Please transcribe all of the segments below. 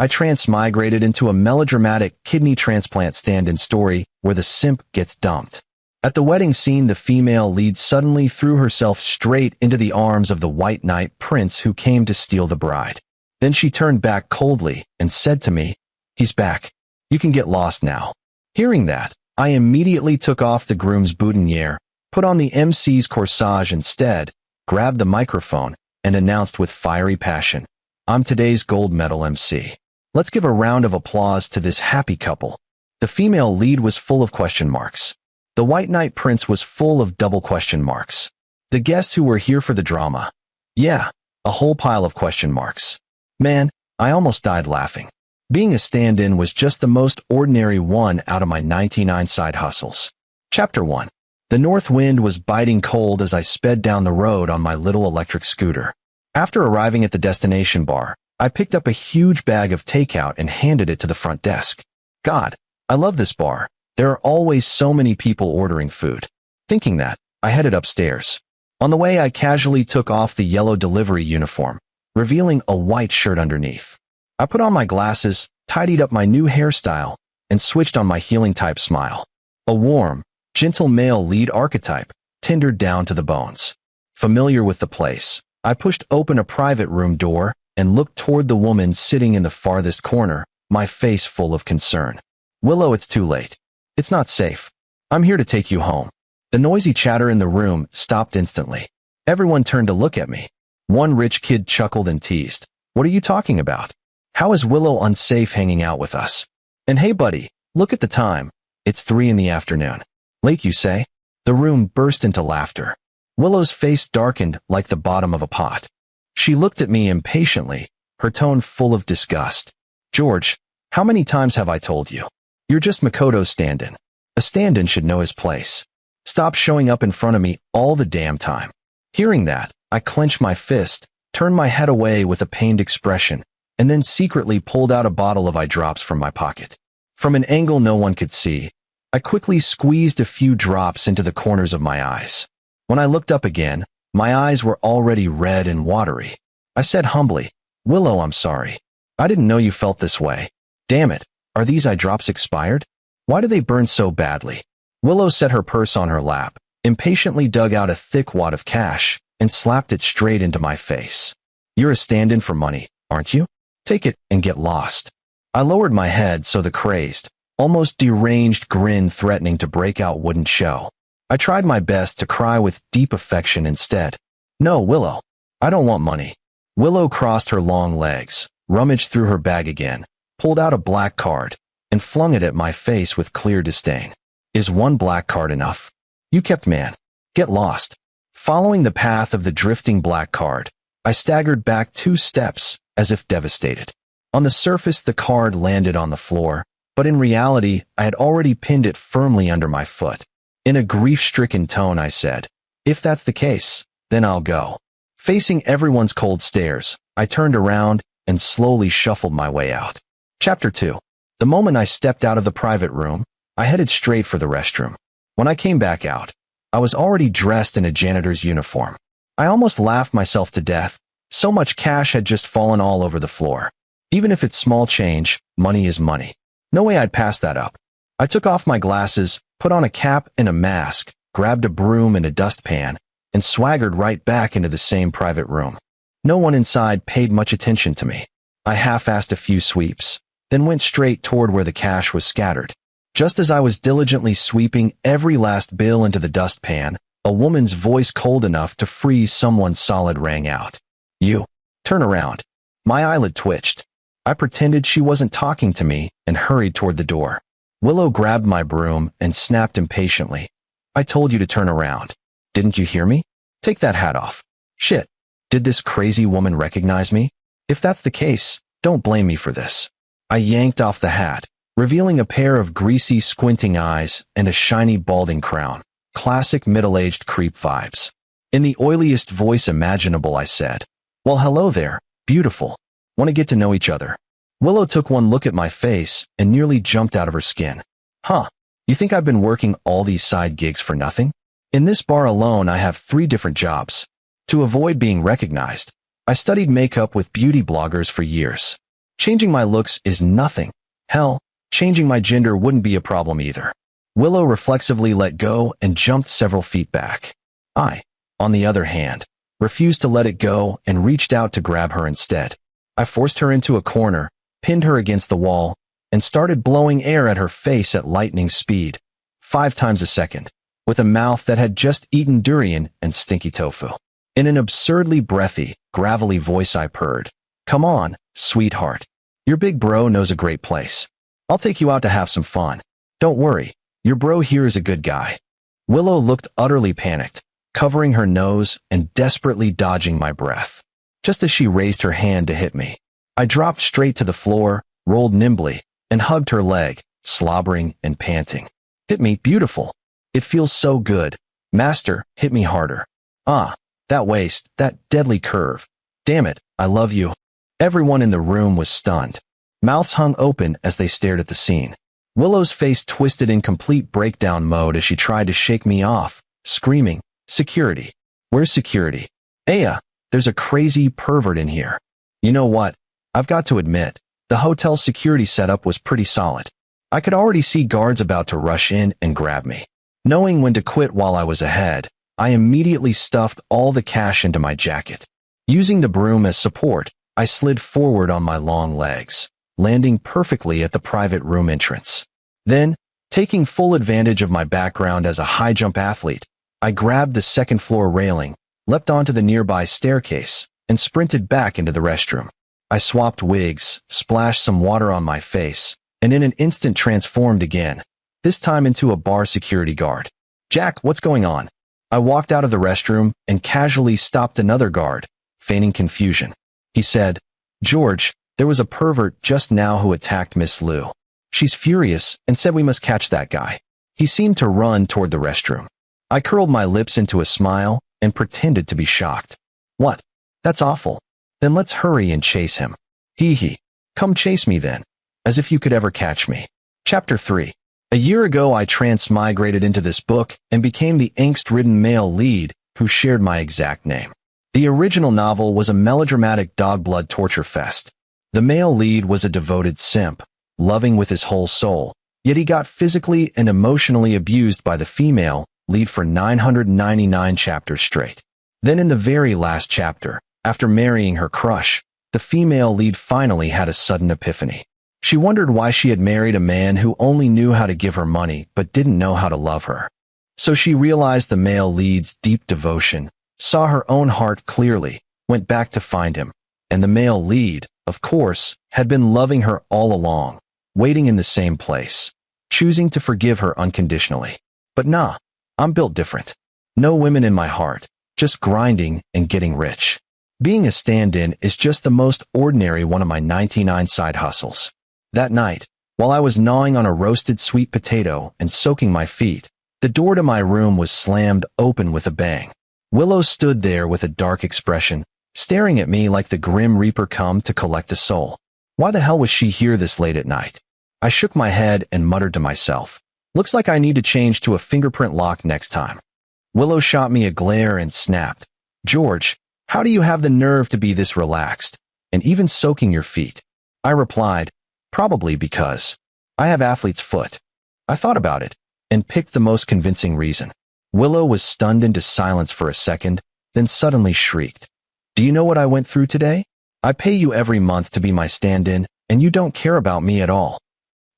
I transmigrated into a melodramatic kidney transplant stand-in story where the simp gets dumped. At the wedding scene, the female lead suddenly threw herself straight into the arms of the white knight prince who came to steal the bride. Then she turned back coldly and said to me, "He's back. You can get lost now." Hearing that, I immediately took off the groom's boutonniere, put on the MC's corsage instead, grabbed the microphone, and announced with fiery passion, "I'm today's gold medal MC. Let's give a round of applause to this happy couple." The female lead was full of question marks. The white knight prince was full of double question marks. The guests who were here for the drama. Yeah, a whole pile of question marks. Man, I almost died laughing. Being a stand-in was just the most ordinary one out of my 99 side hustles. Chapter 1. The north wind was biting cold as I sped down the road on my little electric scooter. After arriving at the destination bar, I picked up a huge bag of takeout and handed it to the front desk. God, I love this bar. There are always so many people ordering food. Thinking that, I headed upstairs. On the way, I casually took off the yellow delivery uniform, revealing a white shirt underneath. I put on my glasses, tidied up my new hairstyle, and switched on my healing-type smile. A warm, gentle male lead archetype, tendered down to the bones. Familiar with the place, I pushed open a private room door and looked toward the woman sitting in the farthest corner, my face full of concern. "Willow, it's too late. It's not safe. I'm here to take you home." The noisy chatter in the room stopped instantly. Everyone turned to look at me. One rich kid chuckled and teased, "What are you talking about? How is Willow unsafe hanging out with us? And hey buddy, look at the time. It's 3 in the afternoon. Late, you say?" The room burst into laughter. Willow's face darkened like the bottom of a pot. She looked at me impatiently, her tone full of disgust. "George, how many times have I told you? You're just Makoto's stand-in. A stand-in should know his place. Stop showing up in front of me all the damn time." Hearing that, I clenched my fist, turned my head away with a pained expression, and then secretly pulled out a bottle of eye drops from my pocket. From an angle no one could see, I quickly squeezed a few drops into the corners of my eyes. When I looked up again, my eyes were already red and watery. I said humbly, "Willow, I'm sorry. I didn't know you felt this way. Damn it, are these eye drops expired? Why do they burn so badly?" Willow set her purse on her lap, impatiently dug out a thick wad of cash, and slapped it straight into my face. "You're a stand-in for money, aren't you? Take it and get lost." I lowered my head so the crazed, almost deranged grin threatening to break out wouldn't show. I tried my best to cry with deep affection instead. "No, Willow, I don't want money." Willow crossed her long legs, rummaged through her bag again, pulled out a black card, and flung it at my face with clear disdain. "Is one black card enough? You kept man. Get lost." Following the path of the drifting black card, I staggered back 2 steps, as if devastated. On the surface, the card landed on the floor, but in reality, I had already pinned it firmly under my foot. In a grief-stricken tone, I said, "If that's the case, then I'll go." Facing everyone's cold stares, I turned around and slowly shuffled my way out. Chapter 2. The moment I stepped out of the private room, I headed straight for the restroom. When I came back out, I was already dressed in a janitor's uniform. I almost laughed myself to death. So much cash had just fallen all over the floor. Even if it's small change, money is money. No way I'd pass that up. I took off my glasses, put on a cap and a mask, grabbed a broom and a dustpan, and swaggered right back into the same private room. No one inside paid much attention to me. I half-assed a few sweeps, then went straight toward where the cash was scattered. Just as I was diligently sweeping every last bill into the dustpan, a woman's voice cold enough to freeze someone solid rang out. "You, turn around." My eyelid twitched. I pretended she wasn't talking to me and hurried toward the door. Willow grabbed my broom and snapped impatiently. "I told you to turn around. Didn't you hear me? Take that hat off." Shit. Did this crazy woman recognize me? If that's the case, don't blame me for this. I yanked off the hat, revealing a pair of greasy, squinting eyes and a shiny, balding crown. Classic middle-aged creep vibes. In the oiliest voice imaginable, I said, "Well, hello there, beautiful. Want to get to know each other?" Willow took one look at my face and nearly jumped out of her skin. "Huh, you think I've been working all these side gigs for nothing? In this bar alone, I have 3 different jobs. To avoid being recognized, I studied makeup with beauty bloggers for years. Changing my looks is nothing. Hell, changing my gender wouldn't be a problem either. Willow reflexively let go and jumped several feet back. I, on the other hand, refused to let it go and reached out to grab her instead. I forced her into a corner, pinned her against the wall, and started blowing air at her face at lightning speed, 5 times a second, with a mouth that had just eaten durian and stinky tofu. In an absurdly breathy, gravelly voice I purred, "Come on, sweetheart. Your big bro knows a great place. I'll take you out to have some fun. Don't worry, your bro here is a good guy." Willow looked utterly panicked, covering her nose and desperately dodging my breath. Just as she raised her hand to hit me, I dropped straight to the floor, rolled nimbly, and hugged her leg, slobbering and panting. "Hit me, beautiful. It feels so good. Master, hit me harder. Ah, that waist, that deadly curve. Damn it, I love you." Everyone in the room was stunned. Mouths hung open as they stared at the scene. Willow's face twisted in complete breakdown mode as she tried to shake me off, screaming, "Security. Where's security? Aya, there's a crazy pervert in here." You know what? I've got to admit, the hotel security setup was pretty solid. I could already see guards about to rush in and grab me. Knowing when to quit while I was ahead, I immediately stuffed all the cash into my jacket. Using the broom as support, I slid forward on my long legs, landing perfectly at the private room entrance. Then, taking full advantage of my background as a high-jump athlete, I grabbed the second-floor railing, leapt onto the nearby staircase, and sprinted back into the restroom. I swapped wigs, splashed some water on my face, and in an instant transformed again, this time into a bar security guard. "Jack, what's going on?" I walked out of the restroom and casually stopped another guard, feigning confusion. He said, "George, there was a pervert just now who attacked Miss Liu. She's furious and said we must catch that guy." He seemed to run toward the restroom. I curled my lips into a smile and pretended to be shocked. "What? That's awful. Then let's hurry and chase him." "Hee hee. Come chase me then. As if you could ever catch me." Chapter 3. A year ago I transmigrated into this book and became the angst-ridden male lead who shared my exact name. The original novel was a melodramatic dog-blood torture fest. The male lead was a devoted simp, loving with his whole soul, yet he got physically and emotionally abused by the female lead for 999 chapters straight. Then in the very last chapter, after marrying her crush, the female lead finally had a sudden epiphany. She wondered why she had married a man who only knew how to give her money but didn't know how to love her. So she realized the male lead's deep devotion, saw her own heart clearly, went back to find him, and the male lead, of course, had been loving her all along, waiting in the same place, choosing to forgive her unconditionally. But nah, I'm built different. No women in my heart, just grinding and getting rich. Being a stand-in is just the most ordinary one of my 99 side hustles. That night, while I was gnawing on a roasted sweet potato and soaking my feet, the door to my room was slammed open with a bang. Willow stood there with a dark expression, staring at me like the Grim Reaper come to collect a soul. Why the hell was she here this late at night? I shook my head and muttered to myself, "Looks like I need to change to a fingerprint lock next time." Willow shot me a glare and snapped, "George, how do you have the nerve to be this relaxed, and even soaking your feet?" I replied, "Probably because I have athlete's foot." I thought about it and picked the most convincing reason. Willow was stunned into silence for a second, then suddenly shrieked, "Do you know what I went through today? I pay you every month to be my stand-in, and you don't care about me at all.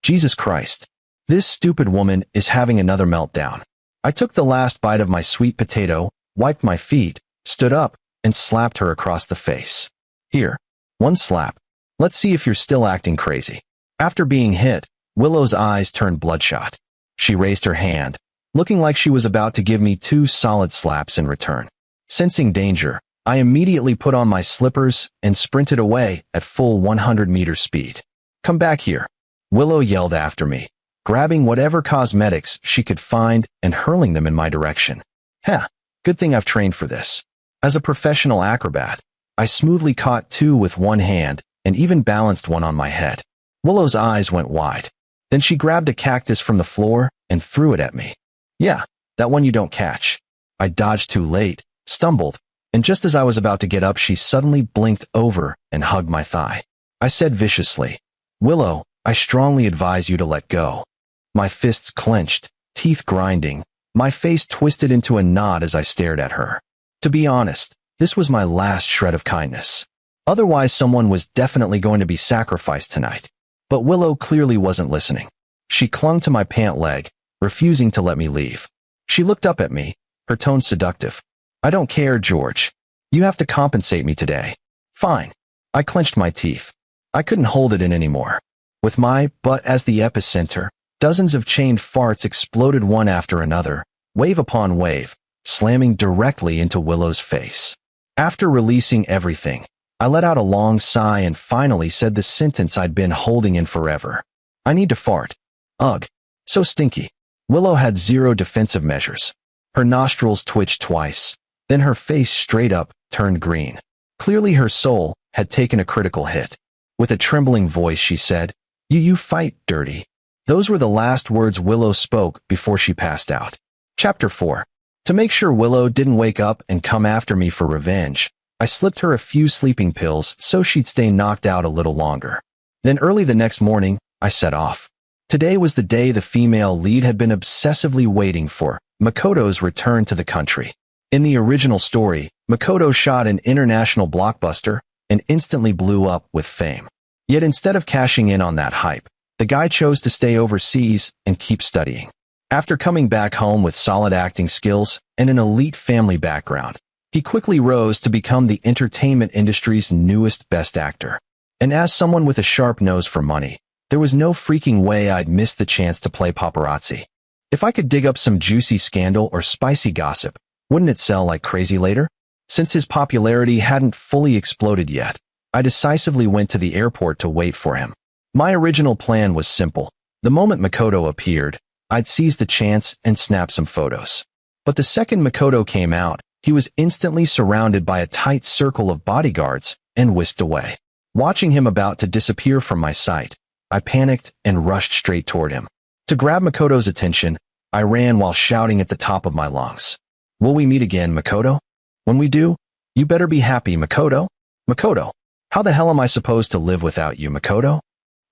Jesus Christ. This stupid woman is having another meltdown." I took the last bite of my sweet potato, wiped my feet, stood up, and slapped her across the face. "Here, one slap. Let's see if you're still acting crazy." After being hit, Willow's eyes turned bloodshot. She raised her hand, looking like she was about to give me 2 solid slaps in return. Sensing danger, I immediately put on my slippers and sprinted away at full 100-meter speed. "Come back here," Willow yelled after me, grabbing whatever cosmetics she could find and hurling them in my direction. Heh, good thing I've trained for this. As a professional acrobat, I smoothly caught 2 with one hand and even balanced one on my head. Willow's eyes went wide. Then she grabbed a cactus from the floor and threw it at me. "Yeah, that one you don't catch." I dodged too late, stumbled, and just as I was about to get up, she suddenly blinked over and hugged my thigh. I said viciously. Willow, I strongly advise you to let go. My fists clenched, teeth grinding, my face twisted into a knot as I stared at her. To be honest, this was my last shred of kindness. Otherwise, someone was definitely going to be sacrificed tonight. But Willow clearly wasn't listening. She clung to my pant leg, refusing to let me leave. She looked up at me, her tone seductive. I don't care, George. You have to compensate me today. Fine. I clenched my teeth. I couldn't hold it in anymore. With my butt as the epicenter, dozens of chained farts exploded one after another, wave upon wave, slamming directly into Willow's face. After releasing everything, I let out a long sigh and finally said the sentence I'd been holding in forever. I need to fart. Ugh. So stinky. Willow had zero defensive measures. Her nostrils twitched twice, then her face straight up turned green. Clearly her soul had taken a critical hit. With a trembling voice she said, You fight, dirty. Those were the last words Willow spoke before she passed out. Chapter 4. To make sure Willow didn't wake up and come after me for revenge, I slipped her a few sleeping pills so she'd stay knocked out a little longer. Then early the next morning, I set off. Today was the day the female lead had been obsessively waiting for, Makoto's return to the country. In the original story, Makoto shot an international blockbuster and instantly blew up with fame. Yet instead of cashing in on that hype, the guy chose to stay overseas and keep studying. After coming back home with solid acting skills and an elite family background, he quickly rose to become the entertainment industry's newest best actor. And as someone with a sharp nose for money, there was no freaking way I'd miss the chance to play paparazzi. If I could dig up some juicy scandal or spicy gossip, wouldn't it sell like crazy later? Since his popularity hadn't fully exploded yet, I decisively went to the airport to wait for him. My original plan was simple. The moment Makoto appeared, I'd seize the chance and snap some photos. But the second Makoto came out, he was instantly surrounded by a tight circle of bodyguards and whisked away. Watching him about to disappear from my sight, I panicked and rushed straight toward him. To grab Makoto's attention, I ran while shouting at the top of my lungs. Will we meet again, Makoto? When we do, you better be happy, Makoto. Makoto, how the hell am I supposed to live without you, Makoto?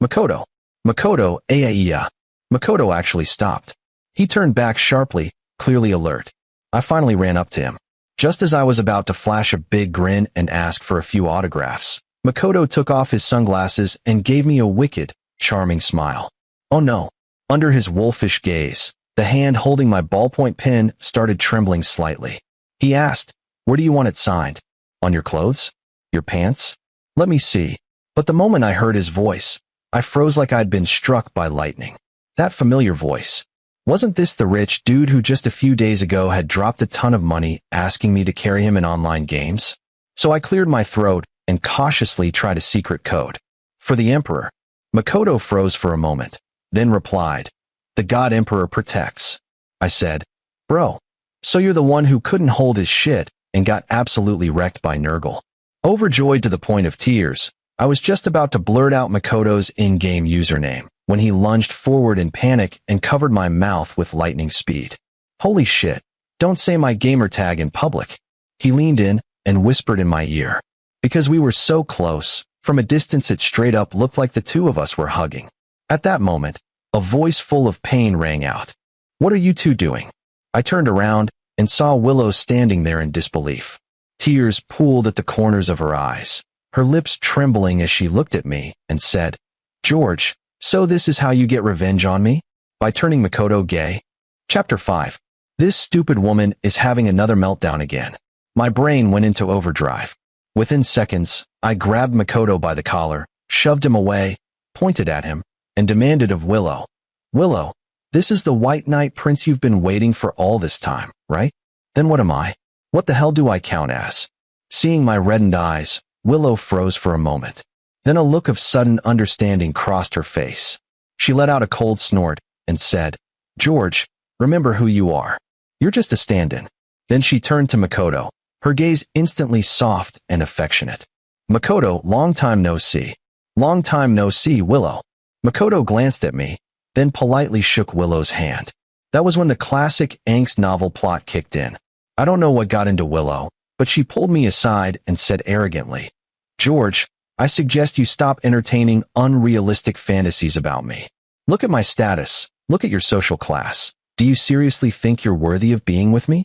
Makoto. Makoto, Aiya. Makoto actually stopped. He turned back sharply, clearly alert. I finally ran up to him. Just as I was about to flash a big grin and ask for a few autographs, Makoto took off his sunglasses and gave me a wicked, charming smile. Oh no. Under his wolfish gaze, the hand holding my ballpoint pen started trembling slightly. He asked, Where do you want it signed? On your clothes? Your pants? Let me see. But the moment I heard his voice, I froze like I'd been struck by lightning. That familiar voice. Wasn't this the rich dude who just a few days ago had dropped a ton of money asking me to carry him in online games? So I cleared my throat and cautiously tried a secret code. For the Emperor. Makoto froze for a moment, then replied, The God Emperor protects. I said, Bro, so you're the one who couldn't hold his shit and got absolutely wrecked by Nurgle. Overjoyed to the point of tears, I was just about to blurt out Makoto's in-game username when he lunged forward in panic and covered my mouth with lightning speed. Holy shit, don't say my gamer tag in public. He leaned in and whispered in my ear. Because we were so close, from a distance it straight up looked like the two of us were hugging. At that moment, a voice full of pain rang out. What are you two doing? I turned around and saw Willow standing there in disbelief. Tears pooled at the corners of her eyes, her lips trembling as she looked at me and said, George, so this is how you get revenge on me? By turning Makoto gay? Chapter 5. This stupid woman is having another meltdown again. My brain went into overdrive. Within seconds, I grabbed Makoto by the collar, shoved him away, pointed at him, and demanded of Willow, Willow, this is the White Knight Prince you've been waiting for all this time, right? Then what am I? What the hell do I count as? Seeing my reddened eyes, Willow froze for a moment. Then a look of sudden understanding crossed her face. She let out a cold snort and said, George, remember who you are. You're just a stand-in. Then she turned to Makoto, her gaze instantly soft and affectionate. Makoto, long time no see. Long time no see, Willow. Makoto glanced at me, then politely shook Willow's hand. That was when the classic angst novel plot kicked in. I don't know what got into Willow, but she pulled me aside and said arrogantly, George, I suggest you stop entertaining unrealistic fantasies about me. Look at my status. Look at your social class. Do you seriously think you're worthy of being with me?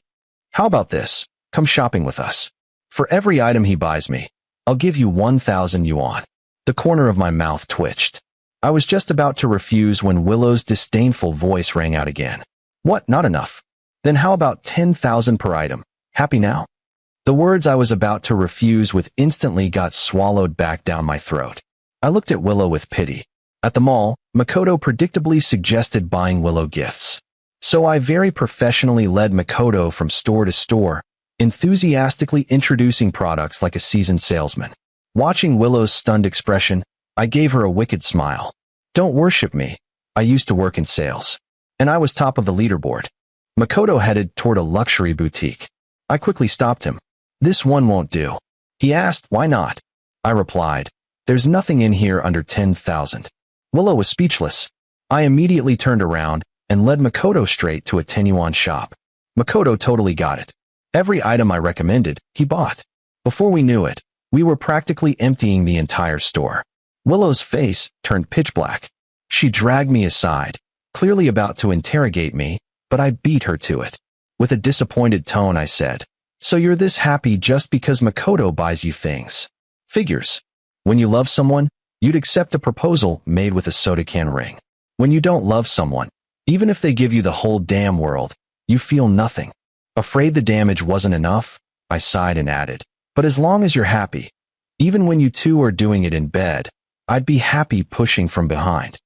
How about this? Come shopping with us. For every item he buys me, I'll give you 1,000 yuan. The corner of my mouth twitched. I was just about to refuse when Willow's disdainful voice rang out again. What, not enough? Then how about 10,000 per item? Happy now? The words I was about to refuse with instantly got swallowed back down my throat. I looked at Willow with pity. At the mall, Makoto predictably suggested buying Willow gifts. So I very professionally led Makoto from store to store, enthusiastically introducing products like a seasoned salesman. Watching Willow's stunned expression, I gave her a wicked smile. Don't worship me. I used to work in sales. And I was top of the leaderboard. Makoto headed toward a luxury boutique. I quickly stopped him. This one won't do. He asked, why not? I replied, there's nothing in here under 10,000. Willow was speechless. I immediately turned around and led Makoto straight to a 10-yuan shop. Makoto totally got it. Every item I recommended, he bought. Before we knew it, we were practically emptying the entire store. Willow's face turned pitch black. She dragged me aside, clearly about to interrogate me, but I beat her to it. With a disappointed tone, I said, so you're this happy just because Makoto buys you things? Figures. When you love someone, you'd accept a proposal made with a soda can ring. When you don't love someone, even if they give you the whole damn world, you feel nothing. Afraid the damage wasn't enough? I sighed and added, but as long as you're happy, even when you two are doing it in bed, I'd be happy pushing from behind.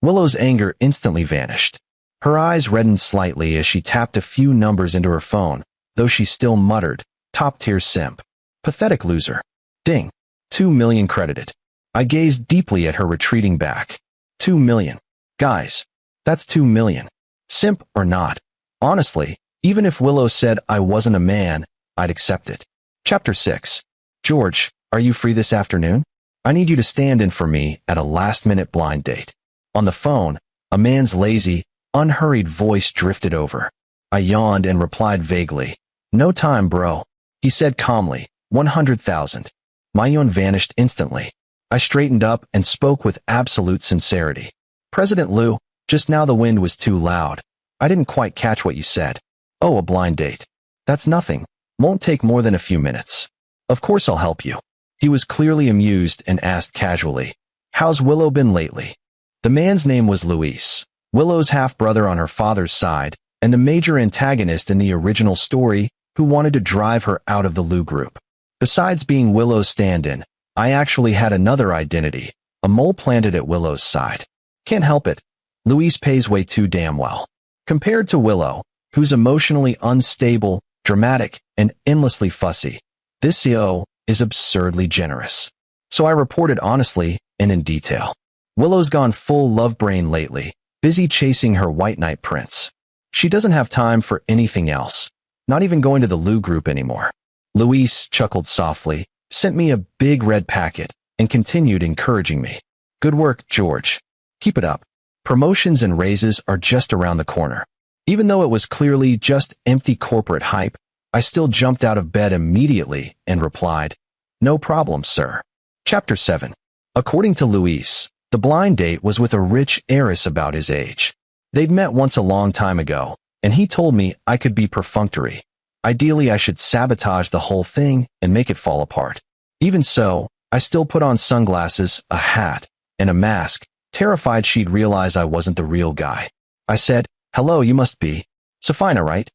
Willow's anger instantly vanished. Her eyes reddened slightly as she tapped a few numbers into her phone, though she still muttered, top-tier simp. Pathetic loser. Ding. 2 million credited. I gazed deeply at her retreating back. 2 million. Guys, that's 2 million. Simp or not. Honestly, even if Willow said I wasn't a man, I'd accept it. Chapter 6. George, are you free this afternoon? I need you to stand in for me at a last-minute blind date. On the phone, a man's lazy, unhurried voice drifted over. I yawned and replied vaguely, no time, bro. He said calmly, 100,000. My yawn vanished instantly. I straightened up and spoke with absolute sincerity. President Liu, just now the wind was too loud. I didn't quite catch what you said. Oh, a blind date. That's nothing. Won't take more than a few minutes. Of course I'll help you. He was clearly amused and asked casually, how's Willow been lately? The man's name was Luis, Willow's half-brother on her father's side, and the major antagonist in the original story who wanted to drive her out of the Liu group. Besides being Willow's stand-in, I actually had another identity, a mole planted at Willow's side. Can't help it. Luis pays way too damn well. Compared to Willow, who's emotionally unstable, dramatic, and endlessly fussy, this CO is absurdly generous. So I reported honestly and in detail. Willow's gone full love brain lately, busy chasing her white knight prince. She doesn't have time for anything else, not even going to the Liu group anymore. Luis chuckled softly, sent me a big red packet, and continued encouraging me. Good work, George. Keep it up. Promotions and raises are just around the corner. Even though it was clearly just empty corporate hype, I still jumped out of bed immediately and replied, no problem, sir. Chapter 7. According to Luis, the blind date was with a rich heiress about his age. They'd met once a long time ago, and he told me I could be perfunctory. Ideally, I should sabotage the whole thing and make it fall apart. Even so, I still put on sunglasses, a hat, and a mask, terrified she'd realize I wasn't the real guy. I said, hello, you must be Safina, right?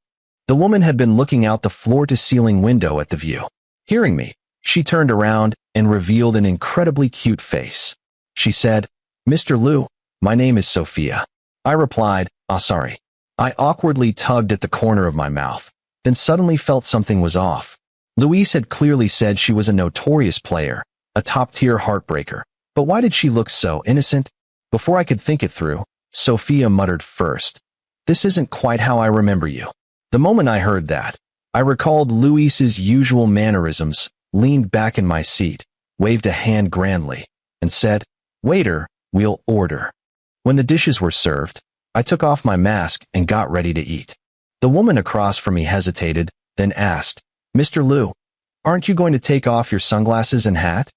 The woman had been looking out the floor-to-ceiling window at the view. Hearing me, she turned around and revealed an incredibly cute face. She said, Mr. Liu, my name is Sophia. I replied, sorry. I awkwardly tugged at the corner of my mouth, then suddenly felt something was off. Luis had clearly said she was a notorious player, a top-tier heartbreaker, but why did she look so innocent? Before I could think it through, Sophia muttered first, this isn't quite how I remember you. The moment I heard that, I recalled Luis's usual mannerisms, leaned back in my seat, waved a hand grandly, and said, waiter, we'll order. When the dishes were served, I took off my mask and got ready to eat. The woman across from me hesitated, then asked, Mr. Liu, aren't you going to take off your sunglasses and hat?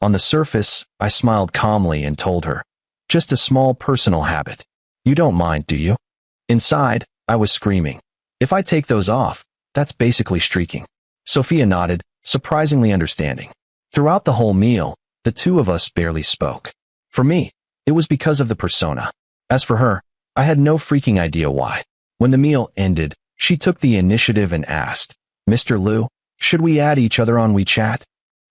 On the surface, I smiled calmly and told her, "Just a small personal habit. You don't mind, do you?" Inside, I was screaming. "If I take those off, that's basically streaking." Sophia nodded, surprisingly understanding. Throughout the whole meal, the two of us barely spoke. For me, it was because of the persona. As for her, I had no freaking idea why. When the meal ended, she took the initiative and asked, "Mr. Liu, should we add each other on WeChat?"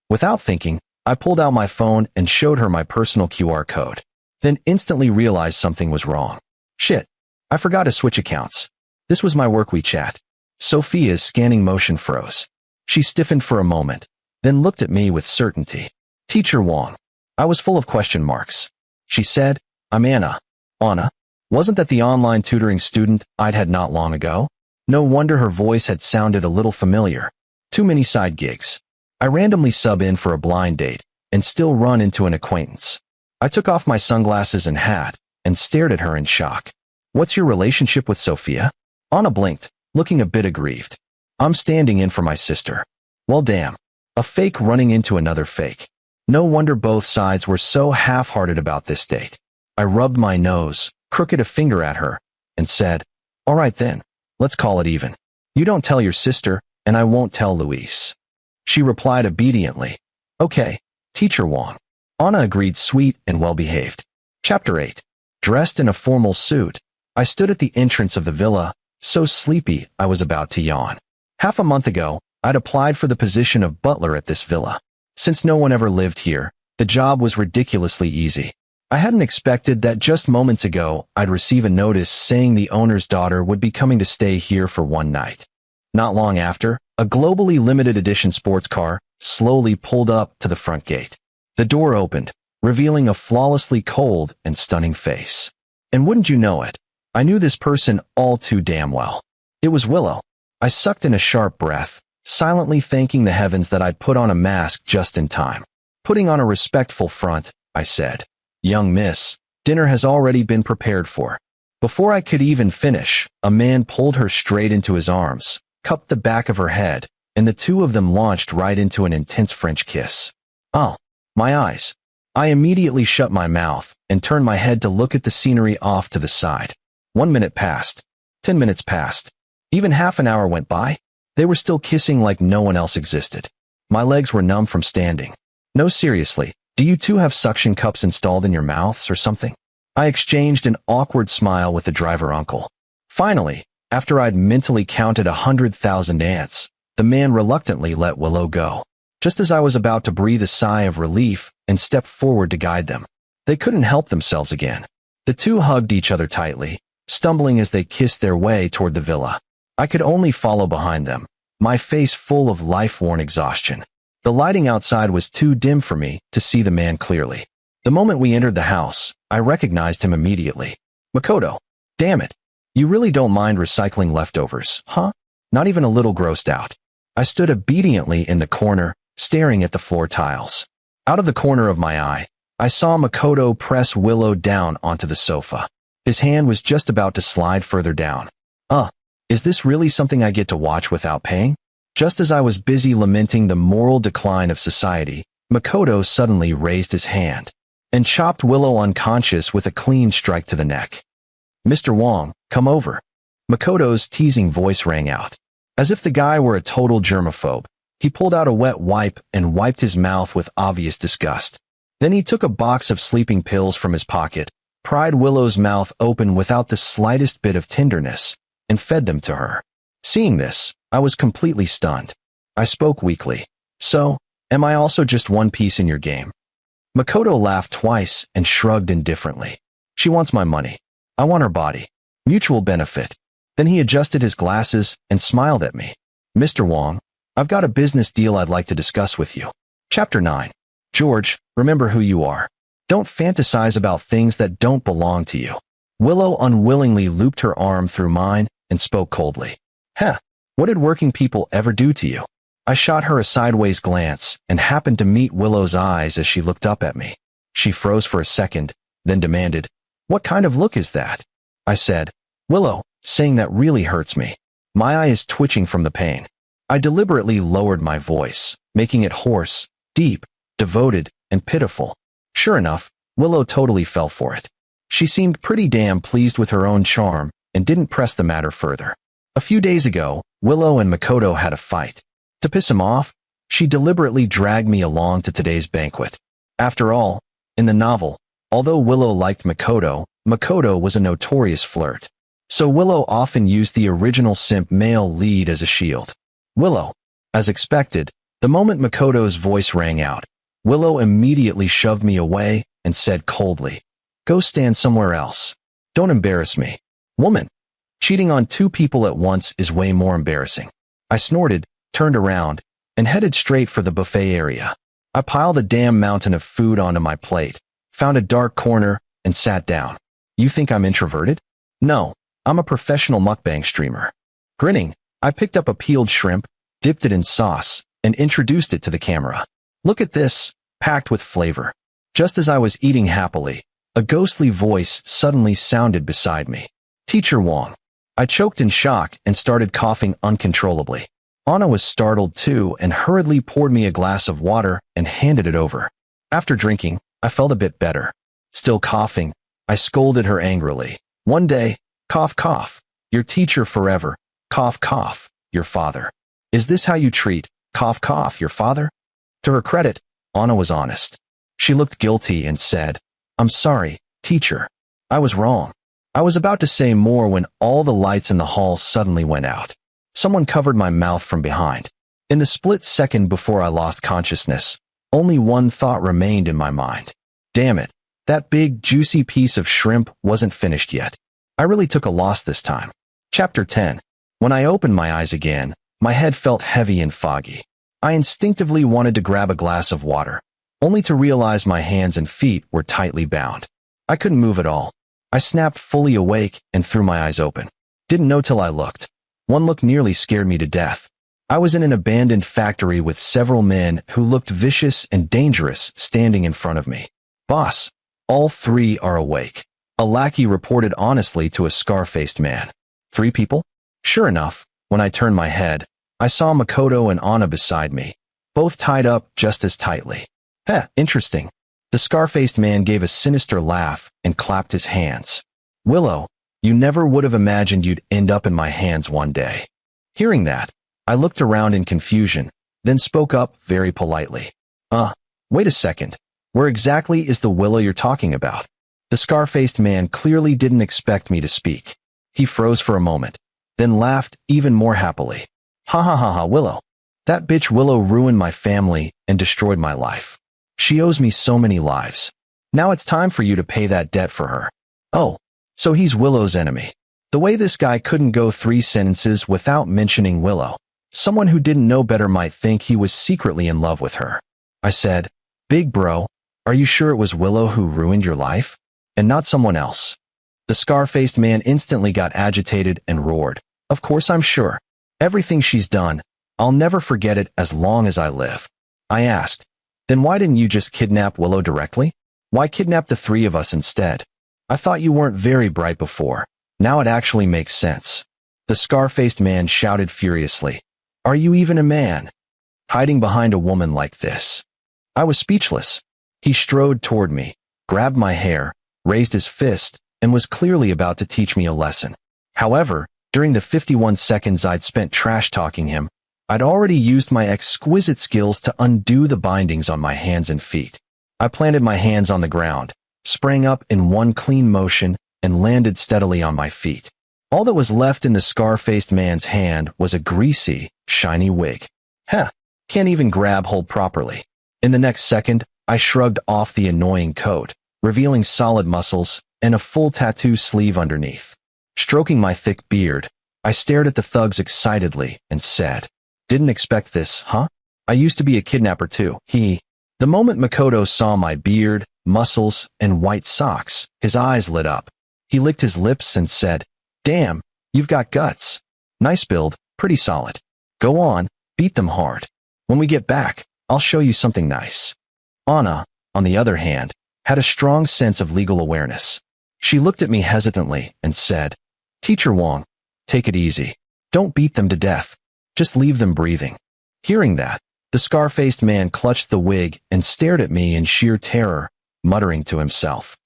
Without thinking, I pulled out my phone and showed her my personal QR code, then instantly realized something was wrong. Shit, I forgot to switch accounts. This was my work WeChat. Sophia's scanning motion froze. She stiffened for a moment, then looked at me with certainty. "Teacher Wong." I was full of question marks. She said, "I'm Anna." Anna? Wasn't that the online tutoring student I'd had not long ago? No wonder her voice had sounded a little familiar. Too many side gigs. I randomly sub in for a blind date and still run into an acquaintance. I took off my sunglasses and hat and stared at her in shock. "What's your relationship with Sophia?" Anna blinked, looking a bit aggrieved. "I'm standing in for my sister." Well, damn. A fake running into another fake. No wonder both sides were so half-hearted about this date. I rubbed my nose, crooked a finger at her, and said, "All right then, let's call it even. You don't tell your sister, and I won't tell Luis." She replied obediently, "Okay, Teacher Wong." Anna agreed, sweet and well-behaved. Chapter 8. Dressed in a formal suit, I stood at the entrance of the villa, so sleepy I was about to yawn. Half a month ago, I'd applied for the position of butler at this villa. Since no one ever lived here, the job was ridiculously easy. I hadn't expected that just moments ago I'd receive a notice saying the owner's daughter would be coming to stay here for one night. Not long after, a globally limited edition sports car slowly pulled up to the front gate. The door opened, revealing a flawlessly cold and stunning face. And wouldn't you know it, I knew this person all too damn well. It was Willow. I sucked in a sharp breath, silently thanking the heavens that I'd put on a mask just in time. Putting on a respectful front, I said, "Young miss, dinner has already been prepared for." Before I could even finish, a man pulled her straight into his arms, cupped the back of her head, and the two of them launched right into an intense French kiss. Oh, my eyes. I immediately shut my mouth and turned my head to look at the scenery off to the side. 1 minute passed. 10 minutes passed. Even half an hour went by. They were still kissing like no one else existed. My legs were numb from standing. "No, seriously, do you two have suction cups installed in your mouths or something?" I exchanged an awkward smile with the driver uncle. Finally, after I'd mentally counted 100,000 ants, the man reluctantly let Willow go. Just as I was about to breathe a sigh of relief and step forward to guide them, they couldn't help themselves again. The two hugged each other tightly, stumbling as they kissed their way toward the villa. I could only follow behind them, my face full of life-worn exhaustion. The lighting outside was too dim for me to see the man clearly. The moment we entered the house, I recognized him immediately. "Makoto, damn it. You really don't mind recycling leftovers, huh?" Not even a little grossed out. I stood obediently in the corner, staring at the floor tiles. Out of the corner of my eye, I saw Makoto press Willow down onto the sofa. His hand was just about to slide further down. Is this really something I get to watch without paying? Just as I was busy lamenting the moral decline of society, Makoto suddenly raised his hand and chopped Willow unconscious with a clean strike to the neck. "Mr. Wong, come over." Makoto's teasing voice rang out. As if the guy were a total germaphobe, he pulled out a wet wipe and wiped his mouth with obvious disgust. Then he took a box of sleeping pills from his pocket, pried Willow's mouth open without the slightest bit of tenderness, and fed them to her. Seeing this, I was completely stunned. I spoke weakly. "So, am I also just one piece in your game?" Makoto laughed twice and shrugged indifferently. "She wants my money. I want her body. Mutual benefit." Then he adjusted his glasses and smiled at me. "Mr. Wong, I've got a business deal I'd like to discuss with you." Chapter 9. George, remember who you are. Don't fantasize about things that don't belong to you. Willow unwillingly looped her arm through mine and spoke coldly. What did working people ever do to you?" I shot her a sideways glance and happened to meet Willow's eyes as she looked up at me. She froze for a second, then demanded, "What kind of look is that?" I said, "Willow, saying that really hurts me. My eye is twitching from the pain." I deliberately lowered my voice, making it hoarse, deep, devoted, and pitiful. Sure enough, Willow totally fell for it. She seemed pretty damn pleased with her own charm and didn't press the matter further. A few days ago, Willow and Makoto had a fight. To piss him off, she deliberately dragged me along to today's banquet. After all, in the novel, although Willow liked Makoto, Makoto was a notorious flirt. So Willow often used the original simp male lead as a shield. Willow. As expected, the moment Makoto's voice rang out, Willow immediately shoved me away and said coldly, "Go stand somewhere else. Don't embarrass me." Woman. Cheating on two people at once is way more embarrassing. I snorted, turned around, and headed straight for the buffet area. I piled a damn mountain of food onto my plate, found a dark corner, and sat down. You think I'm introverted? No, I'm a professional mukbang streamer. Grinning, I picked up a peeled shrimp, dipped it in sauce, and introduced it to the camera. Look at this, packed with flavor. Just as I was eating happily, a ghostly voice suddenly sounded beside me. Teacher Wong. I choked in shock and started coughing uncontrollably. Anna was startled too and hurriedly poured me a glass of water and handed it over. After drinking, I felt a bit better. Still coughing, I scolded her angrily. One day, cough cough, your teacher forever, cough cough, your father. Is this how you treat, cough cough, your father? To her credit, Anna was honest. She looked guilty and said, I'm sorry, teacher. I was wrong. I was about to say more when all the lights in the hall suddenly went out. Someone covered my mouth from behind. In the split second before I lost consciousness, only one thought remained in my mind. Damn it, that big, juicy piece of shrimp wasn't finished yet. I really took a loss this time. Chapter 10. When I opened my eyes again, my head felt heavy and foggy. I instinctively wanted to grab a glass of water, only to realize my hands and feet were tightly bound. I couldn't move at all. I snapped fully awake and threw my eyes open. Didn't know till I looked. One look nearly scared me to death. I was in an abandoned factory with several men who looked vicious and dangerous standing in front of me. Boss, all three are awake. A lackey reported honestly to a scar-faced man. 3 people? Sure enough, when I turned my head, I saw Makoto and Anna beside me, both tied up just as tightly. Interesting. The scar-faced man gave a sinister laugh and clapped his hands. Willow, you never would have imagined you'd end up in my hands one day. Hearing that, I looked around in confusion, then spoke up very politely. Wait a second. Where exactly is the Willow you're talking about? The scar-faced man clearly didn't expect me to speak. He froze for a moment, then laughed even more happily. Ha ha ha ha, Willow. That bitch Willow ruined my family and destroyed my life. She owes me so many lives. Now it's time for you to pay that debt for her. Oh, so he's Willow's enemy. The way this guy couldn't go 3 sentences without mentioning Willow. Someone who didn't know better might think he was secretly in love with her. I said, Big bro, are you sure it was Willow who ruined your life? And not someone else? The scar-faced man instantly got agitated and roared. Of course I'm sure. Everything she's done, I'll never forget it as long as I live. I asked, then why didn't you just kidnap Willow directly? Why kidnap the 3 of us instead? I thought you weren't very bright before. Now it actually makes sense. The scar-faced man shouted furiously. Are you even a man? Hiding behind a woman like this. I was speechless. He strode toward me, grabbed my hair, raised his fist, and was clearly about to teach me a lesson. However, during the 51 seconds I'd spent trash-talking him, I'd already used my exquisite skills to undo the bindings on my hands and feet. I planted my hands on the ground, sprang up in one clean motion, and landed steadily on my feet. All that was left in the scar-faced man's hand was a greasy, shiny wig. Can't even grab hold properly. In the next second, I shrugged off the annoying coat, revealing solid muscles and a full tattoo sleeve underneath. Stroking my thick beard, I stared at the thugs excitedly and said, Didn't expect this, huh? I used to be a kidnapper too. The moment Makoto saw my beard, muscles, and white socks, his eyes lit up. He licked his lips and said, Damn, you've got guts. Nice build, pretty solid. Go on, beat them hard. When we get back, I'll show you something nice. Anna, on the other hand, had a strong sense of legal awareness. She looked at me hesitantly and said, Teacher Wong, take it easy. Don't beat them to death. Just leave them breathing. Hearing that, The scar-faced man clutched the wig and stared at me in sheer terror, muttering to himself.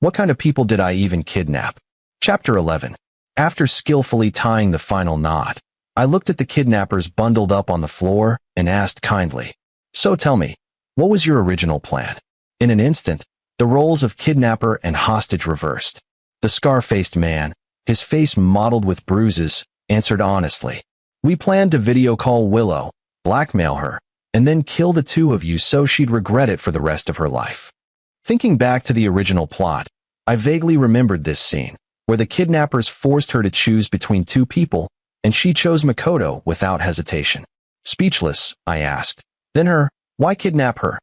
What kind of people did I even kidnap? Chapter 11. After skillfully tying the final knot, I looked at the kidnappers bundled up on the floor and asked kindly, "So tell me, what was your original plan?" In an instant, the roles of kidnapper and hostage reversed. The scar-faced man, his face mottled with bruises, answered honestly, "We planned to video call Willow, blackmail her, and then kill the two of you so she'd regret it for the rest of her life." Thinking back to the original plot, I vaguely remembered this scene, where the kidnappers forced her to choose between two people, and she chose Makoto without hesitation. Speechless, I asked, "Then why kidnap her?"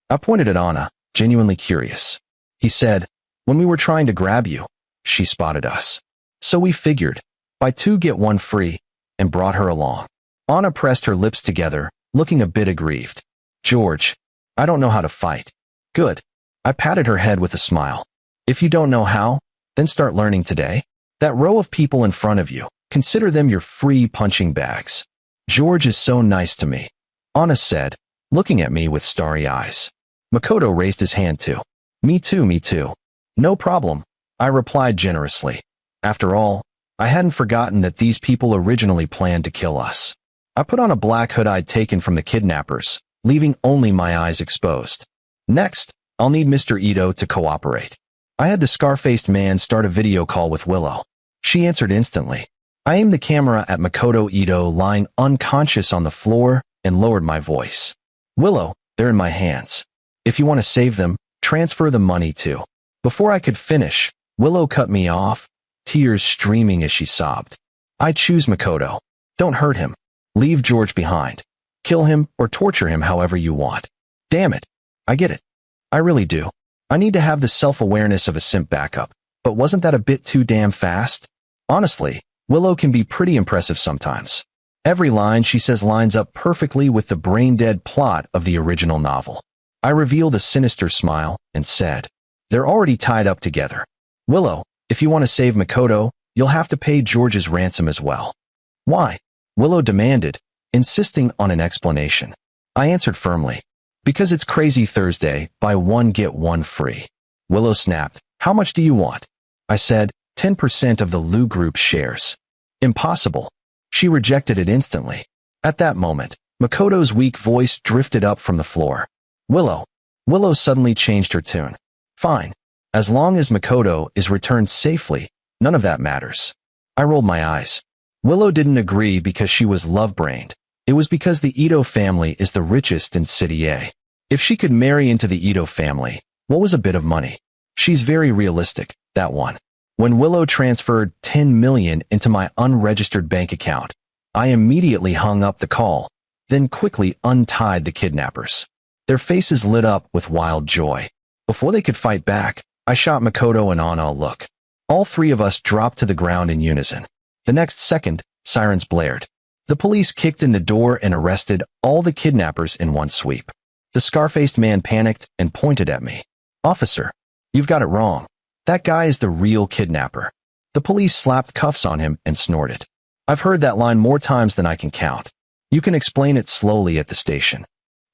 I pointed at Anna, genuinely curious. He said, "When we were trying to grab you, she spotted us. So we figured, buy two get one free, and brought her along." Anna pressed her lips together, looking a bit aggrieved. "George, I don't know how to fight." "Good." I patted her head with a smile. "If you don't know how, then start learning today. That row of people in front of you, consider them your free punching bags." "George is so nice to me," Anna said, looking at me with starry eyes. Makoto raised his hand too. Me too. "No problem," I replied generously. After all, I hadn't forgotten that these people originally planned to kill us. I put on a black hood I'd taken from the kidnappers, leaving only my eyes exposed. "Next, I'll need Mr. Ito to cooperate." I had the scar-faced man start a video call with Willow. She answered instantly. I aimed the camera at Makoto Ito lying unconscious on the floor and lowered my voice. "Willow, they're in my hands. If you want to save them, transfer the money too." Before I could finish, Willow cut me off, tears streaming as she sobbed. "I choose Makoto. Don't hurt him. Leave George behind. Kill him or torture him however you want." "Damn it. I get it. I really do. I need to have the self-awareness of a simp backup, but wasn't that a bit too damn fast?" Honestly, Willow can be pretty impressive sometimes. Every line she says lines up perfectly with the brain-dead plot of the original novel. I revealed a sinister smile and said, "They're already tied up together. Willow, if you want to save Makoto, you'll have to pay George's ransom as well." "Why?" Willow demanded, insisting on an explanation. I answered firmly, "Because it's Crazy Thursday, buy one get one free." Willow snapped, "How much do you want?" I said, 10% of the Lu Group's shares." "Impossible." She rejected it instantly. At that moment, Makoto's weak voice drifted up from the floor. "Willow." Willow suddenly changed her tune. "Fine. As long as Makoto is returned safely, none of that matters." I rolled my eyes. Willow didn't agree because she was love-brained. It was because the Ito family is the richest in City A. If she could marry into the Ito family, what was a bit of money? She's very realistic, that one. When Willow transferred $10 million into my unregistered bank account, I immediately hung up the call, then quickly untied the kidnappers. Their faces lit up with wild joy. Before they could fight back, I shot Makoto and Anna a look. All three of us dropped to the ground in unison. The next second, sirens blared. The police kicked in the door and arrested all the kidnappers in one sweep. The scar-faced man panicked and pointed at me. "Officer, you've got it wrong. That guy is the real kidnapper." The police slapped cuffs on him and snorted. I've heard that line more times than I can count. You can explain it slowly at the station.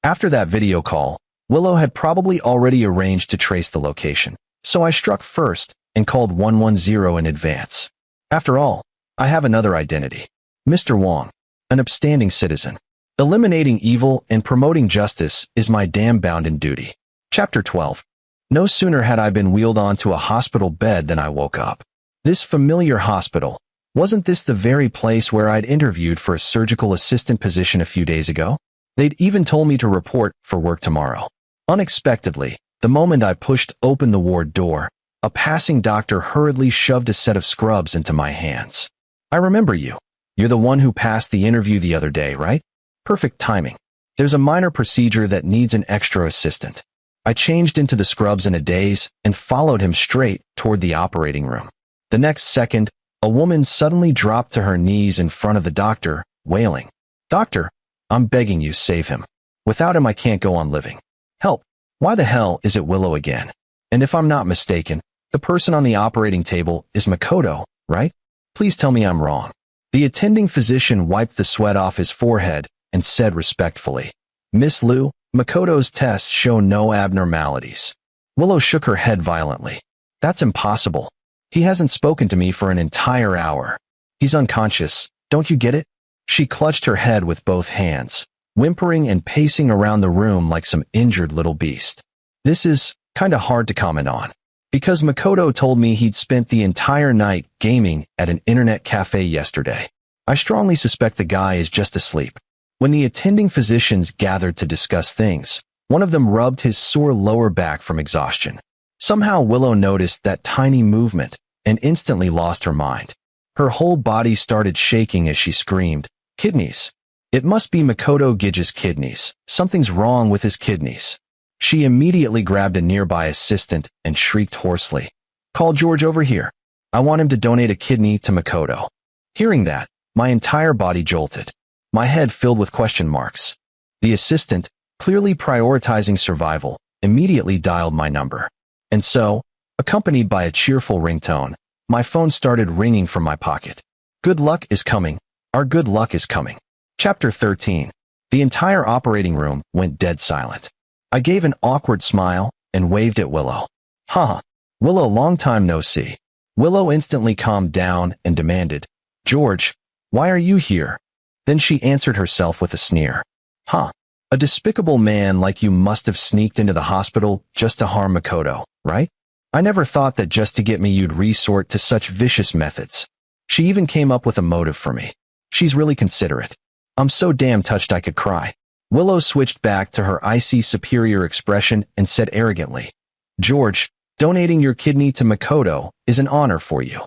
After that video call, Willow had probably already arranged to trace the location, so I struck first and called 110 in advance. After all, I have another identity. Mr. Wong, an upstanding citizen. Eliminating evil and promoting justice is my damn bounden duty. Chapter 12. No sooner had I been wheeled onto a hospital bed than I woke up. This familiar hospital. Wasn't this the very place where I'd interviewed for a surgical assistant position a few days ago? They'd even told me to report for work tomorrow. Unexpectedly, the moment I pushed open the ward door, a passing doctor hurriedly shoved a set of scrubs into my hands. "I remember you. You're the one who passed the interview the other day, right? Perfect timing. There's a minor procedure that needs an extra assistant." I changed into the scrubs in a daze and followed him straight toward the operating room. The next second, a woman suddenly dropped to her knees in front of the doctor, wailing, "Doctor, I'm begging you, save him. Without him I can't go on living. Help. Why the hell is it Willow again? And if I'm not mistaken, the person on the operating table is Makoto, right? Please tell me I'm wrong." The attending physician wiped the sweat off his forehead and said respectfully, "Miss Liu, Makoto's tests show no abnormalities." Willow shook her head violently. "That's impossible. He hasn't spoken to me for an entire hour. He's unconscious. Don't you get it?" She clutched her head with both hands, whimpering and pacing around the room like some injured little beast. "This is kinda hard to comment on. Because Makoto told me he'd spent the entire night gaming at an internet cafe yesterday. I strongly suspect the guy is just asleep." When the attending physicians gathered to discuss things, one of them rubbed his sore lower back from exhaustion. Somehow Willow noticed that tiny movement and instantly lost her mind. Her whole body started shaking as she screamed, "Kidneys! It must be Makoto Gige's kidneys. Something's wrong with his kidneys." She immediately grabbed a nearby assistant and shrieked hoarsely, "Call George over here. I want him to donate a kidney to Makoto." Hearing that, my entire body jolted, my head filled with question marks. The assistant, clearly prioritizing survival, immediately dialed my number. And so, accompanied by a cheerful ringtone, my phone started ringing from my pocket. Good luck is coming. Our good luck is coming. Chapter 13. The entire operating room went dead silent. I gave an awkward smile and waved at Willow. "Huh. Willow, long time no see." Willow instantly calmed down and demanded, "George, why are you here?" Then she answered herself with a sneer. "Huh. A despicable man like you must have sneaked into the hospital just to harm Makoto, right? I never thought that just to get me you'd resort to such vicious methods. She even came up with a motive for me. She's really considerate. I'm so damn touched I could cry." Willow switched back to her icy superior expression and said arrogantly, "George, donating your kidney to Makoto is an honor for you."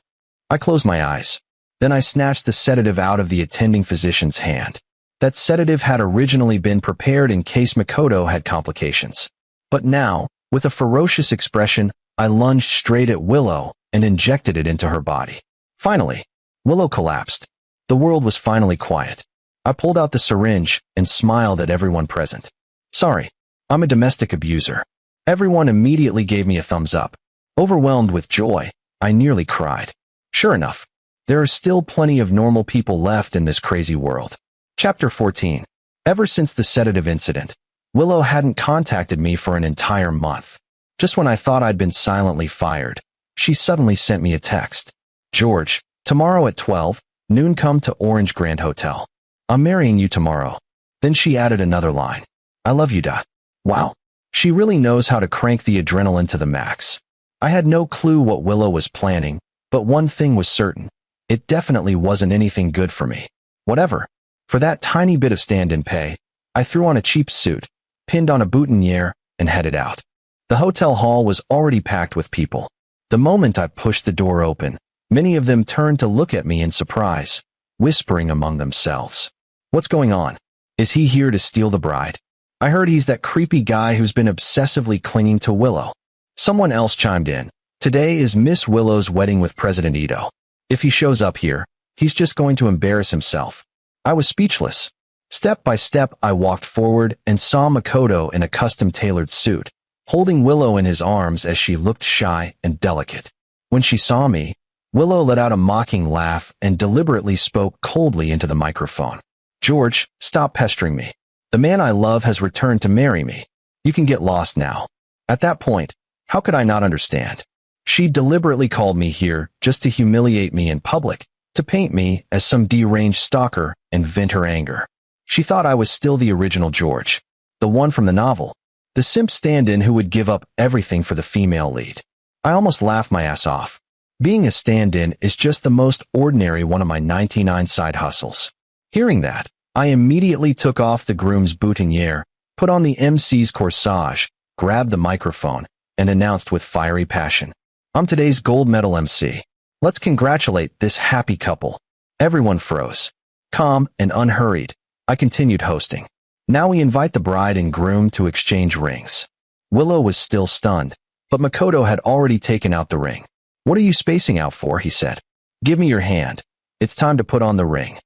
I closed my eyes. Then I snatched the sedative out of the attending physician's hand. That sedative had originally been prepared in case Makoto had complications. But now, with a ferocious expression, I lunged straight at Willow and injected it into her body. Finally, Willow collapsed. The world was finally quiet. I pulled out the syringe and smiled at everyone present. "Sorry, I'm a domestic abuser." Everyone immediately gave me a thumbs up. Overwhelmed with joy, I nearly cried. Sure enough, there are still plenty of normal people left in this crazy world. Chapter 14. Ever since the sedative incident, Willow hadn't contacted me for an entire month. Just when I thought I'd been silently fired, she suddenly sent me a text. "George, tomorrow at 12 noon come to Orange Grand Hotel. I'm marrying you tomorrow." Then she added another line. "I love you, da." Wow, she really knows how to crank the adrenaline to the max. I had no clue what Willow was planning, but one thing was certain. It definitely wasn't anything good for me. Whatever. For that tiny bit of stand-in pay, I threw on a cheap suit, pinned on a boutonniere, and headed out. The hotel hall was already packed with people. The moment I pushed the door open, many of them turned to look at me in surprise, whispering among themselves. "What's going on? Is he here to steal the bride? I heard he's that creepy guy who's been obsessively clinging to Willow." Someone else chimed in. "Today is Miss Willow's wedding with President Ito. If he shows up here, he's just going to embarrass himself." I was speechless. Step by step, I walked forward and saw Makoto in a custom-tailored suit, holding Willow in his arms as she looked shy and delicate. When she saw me, Willow let out a mocking laugh and deliberately spoke coldly into the microphone. "George, stop pestering me. The man I love has returned to marry me. You can get lost now." At that point, how could I not understand? She deliberately called me here just to humiliate me in public, to paint me as some deranged stalker and vent her anger. She thought I was still the original George, the one from the novel, the simp stand-in who would give up everything for the female lead. I almost laughed my ass off. Being a stand-in is just the most ordinary one of my 99 side hustles. Hearing that, I immediately took off the groom's boutonniere, put on the MC's corsage, grabbed the microphone, and announced with fiery passion, "I'm today's gold medal MC. Let's congratulate this happy couple." Everyone froze. Calm and unhurried, I continued hosting. "Now we invite the bride and groom to exchange rings." Willow was still stunned, but Makoto had already taken out the ring. "What are you spacing out for?" he said. "Give me your hand. It's time to put on the ring."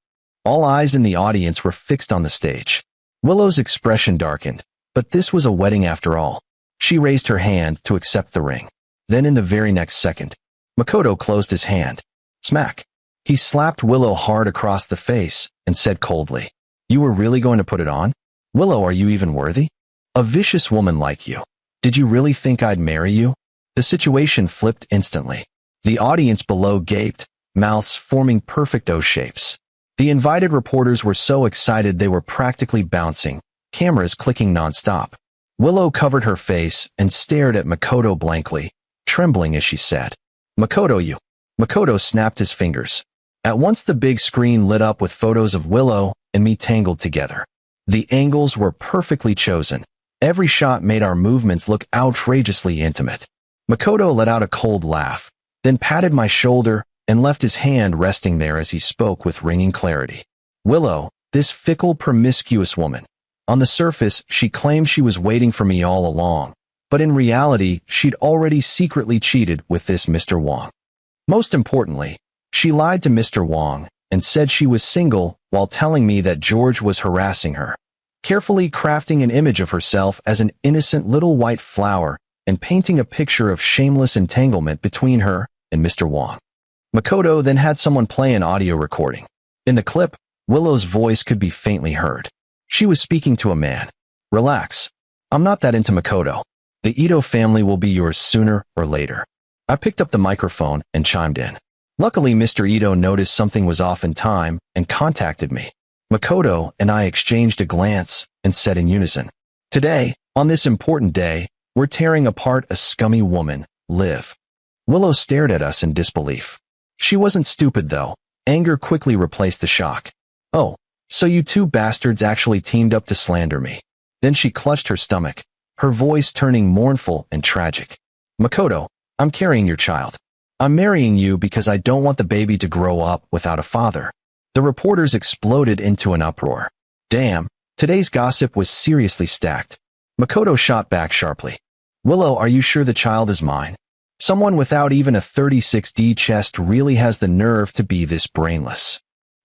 All eyes in the audience were fixed on the stage. Willow's expression darkened, but this was a wedding after all. She raised her hand to accept the ring. Then in the very next second, Makoto closed his hand. Smack. He slapped Willow hard across the face and said coldly, You were really going to put it on? Willow, are you even worthy? A vicious woman like you. Did you really think I'd marry you? The situation flipped instantly. The audience below gaped, mouths forming perfect O shapes. The invited reporters were so excited they were practically bouncing, cameras clicking nonstop. Willow covered her face and stared at Makoto blankly, trembling as she said, "Makoto, you." Makoto snapped his fingers. At once the big screen lit up with photos of Willow and me tangled together. The angles were perfectly chosen. Every shot made our movements look outrageously intimate. Makoto let out a cold laugh, then patted my shoulder and left his hand resting there as he spoke with ringing clarity. Willow, this fickle, promiscuous woman. On the surface, she claimed she was waiting for me all along, but in reality, she'd already secretly cheated with this Mr. Wong. Most importantly, she lied to Mr. Wong and said she was single while telling me that George was harassing her, carefully crafting an image of herself as an innocent little white flower and painting a picture of shameless entanglement between her and Mr. Wong. Makoto then had someone play an audio recording. In the clip, Willow's voice could be faintly heard. She was speaking to a man. "Relax. I'm not that into Makoto. The Ito family will be yours sooner or later." I picked up the microphone and chimed in. Luckily, Mr. Ito noticed something was off in time and contacted me. Makoto and I exchanged a glance and said in unison, "Today, on this important day, we're tearing apart a scummy woman, Liv." Willow stared at us in disbelief. She wasn't stupid, though. Anger quickly replaced the shock. "Oh, so you two bastards actually teamed up to slander me." Then she clutched her stomach, her voice turning mournful and tragic. "Makoto, I'm carrying your child. I'm marrying you because I don't want the baby to grow up without a father." The reporters exploded into an uproar. Damn, today's gossip was seriously stacked. Makoto shot back sharply. "Willow, are you sure the child is mine? Someone without even a 36D chest really has the nerve to be this brainless.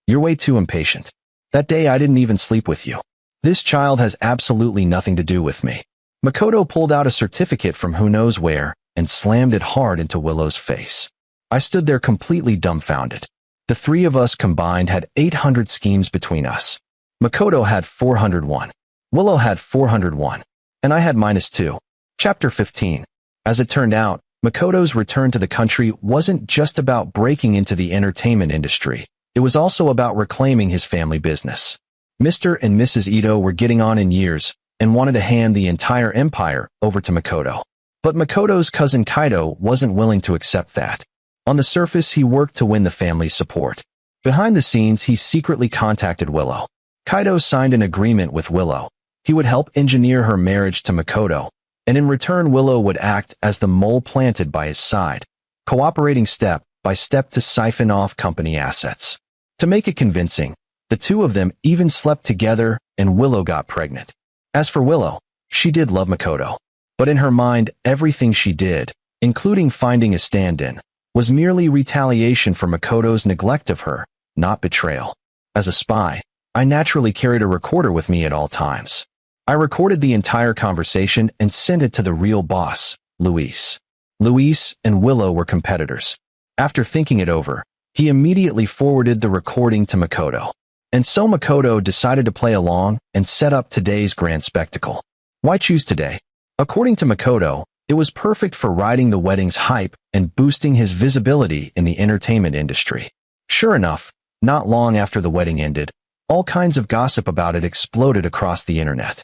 You're way too impatient. That day I didn't even sleep with you. This child has absolutely nothing to do with me." Makoto pulled out a certificate from who knows where and slammed it hard into Willow's face. I stood there completely dumbfounded. The three of us combined had 800 schemes between us. Makoto had 401. Willow had 401. And I had -2. Chapter 15. As it turned out, Makoto's return to the country wasn't just about breaking into the entertainment industry. It was also about reclaiming his family business. Mr. and Mrs. Ito were getting on in years and wanted to hand the entire empire over to Makoto. But Makoto's cousin Kaido wasn't willing to accept that. On the surface, he worked to win the family's support. Behind the scenes, he secretly contacted Willow. Kaido signed an agreement with Willow. He would help engineer her marriage to Makoto, and in return Willow would act as the mole planted by his side, cooperating step by step to siphon off company assets. To make it convincing, the two of them even slept together and Willow got pregnant. As for Willow, she did love Makoto, but in her mind everything she did, including finding a stand-in, was merely retaliation for Makoto's neglect of her, not betrayal. As a spy, I naturally carried a recorder with me at all times. I recorded the entire conversation and sent it to the real boss, Luis. Luis and Willow were competitors. After thinking it over, he immediately forwarded the recording to Makoto. And so Makoto decided to play along and set up today's grand spectacle. Why choose today? According to Makoto, it was perfect for riding the wedding's hype and boosting his visibility in the entertainment industry. Sure enough, not long after the wedding ended, all kinds of gossip about it exploded across the internet.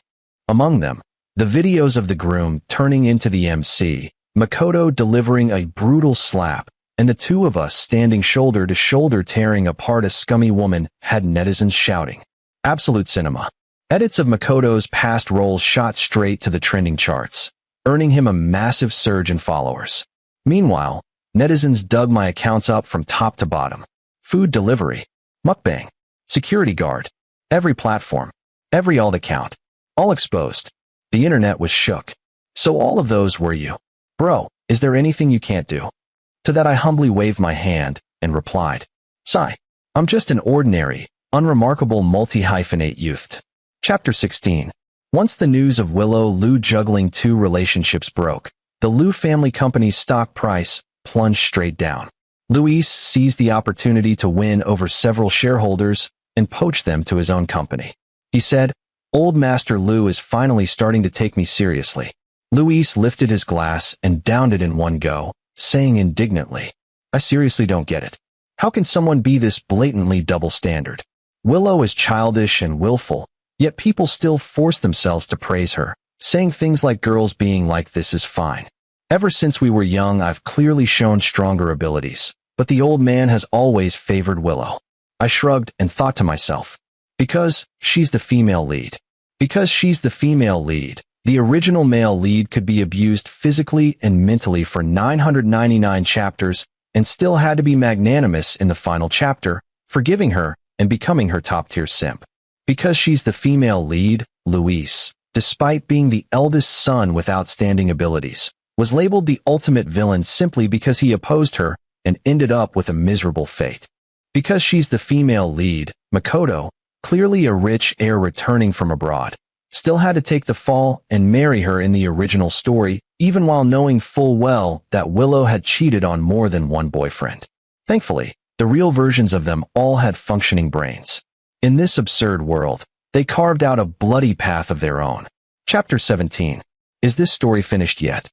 Among them, the videos of the groom turning into the MC, Makoto delivering a brutal slap, and the two of us standing shoulder to shoulder tearing apart a scummy woman had netizens shouting. Absolute cinema. Edits of Makoto's past roles shot straight to the trending charts, earning him a massive surge in followers. Meanwhile, netizens dug my accounts up from top to bottom. Food delivery, mukbang, security guard, every platform, every alt account, all exposed. The internet was shook. So all of those were you. Bro, is there anything you can't do? To that I humbly waved my hand and replied, "Sigh, I'm just an ordinary, unremarkable multi-hyphenate youth." Chapter 16. Once the news of Willow Liu juggling two relationships broke, the Liu family company's stock price plunged straight down. Luis seized the opportunity to win over several shareholders and poach them to his own company. He said, "Old Master Lou is finally starting to take me seriously." Luis lifted his glass and downed it in one go, saying indignantly, "I seriously don't get it. How can someone be this blatantly double-standard? Willow is childish and willful, yet people still force themselves to praise her, saying things like girls being like this is fine. Ever since we were young, I've clearly shown stronger abilities, but the old man has always favored Willow." I shrugged and thought to myself, because she's the female lead. Because she's the female lead, the original male lead could be abused physically and mentally for 999 chapters and still had to be magnanimous in the final chapter, forgiving her and becoming her top-tier simp. Because she's the female lead, Luis, despite being the eldest son with outstanding abilities, was labeled the ultimate villain simply because he opposed her and ended up with a miserable fate. Because she's the female lead, Makoto, clearly a rich heir returning from abroad, still had to take the fall and marry her in the original story, even while knowing full well that Willow had cheated on more than one boyfriend. Thankfully, the real versions of them all had functioning brains. In this absurd world, they carved out a bloody path of their own. Chapter 17. Is this story finished yet?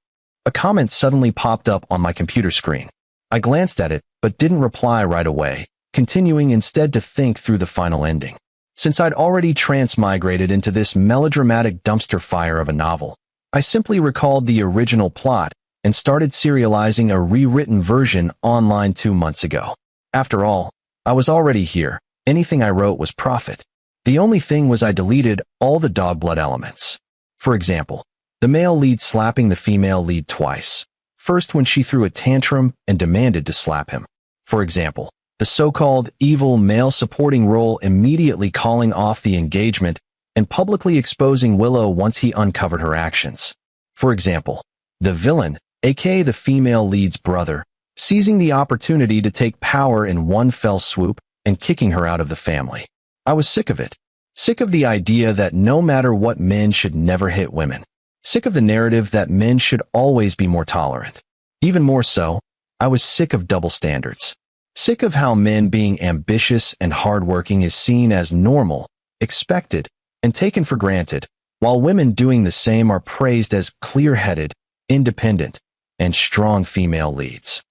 A comment suddenly popped up on my computer screen. I glanced at it, but didn't reply right away, continuing instead to think through the final ending. Since I'd already transmigrated into this melodramatic dumpster fire of a novel, I simply recalled the original plot and started serializing a rewritten version online 2 months ago. After all, I was already here. Anything I wrote was profit. The only thing was I deleted all the dog blood elements. For example, the male lead slapping the female lead twice. First when she threw a tantrum and demanded to slap him. For example, the so-called evil male supporting role immediately calling off the engagement and publicly exposing Willow once he uncovered her actions. For example, the villain, aka the female lead's brother, seizing the opportunity to take power in one fell swoop and kicking her out of the family. I was sick of it. Sick of the idea that no matter what, men should never hit women. Sick of the narrative that men should always be more tolerant. Even more so, I was sick of double standards. Sick of how men being ambitious and hardworking is seen as normal, expected, and taken for granted, while women doing the same are praised as clear-headed, independent, and strong female leads.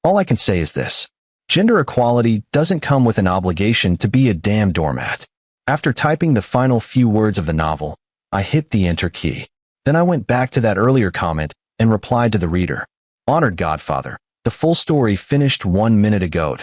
All I can say is this: gender equality doesn't come with an obligation to be a damn doormat. After typing the final few words of the novel, I hit the enter key. Then I went back to that earlier comment and replied to the reader. Honored Godfather, the full story finished 1 minute ago.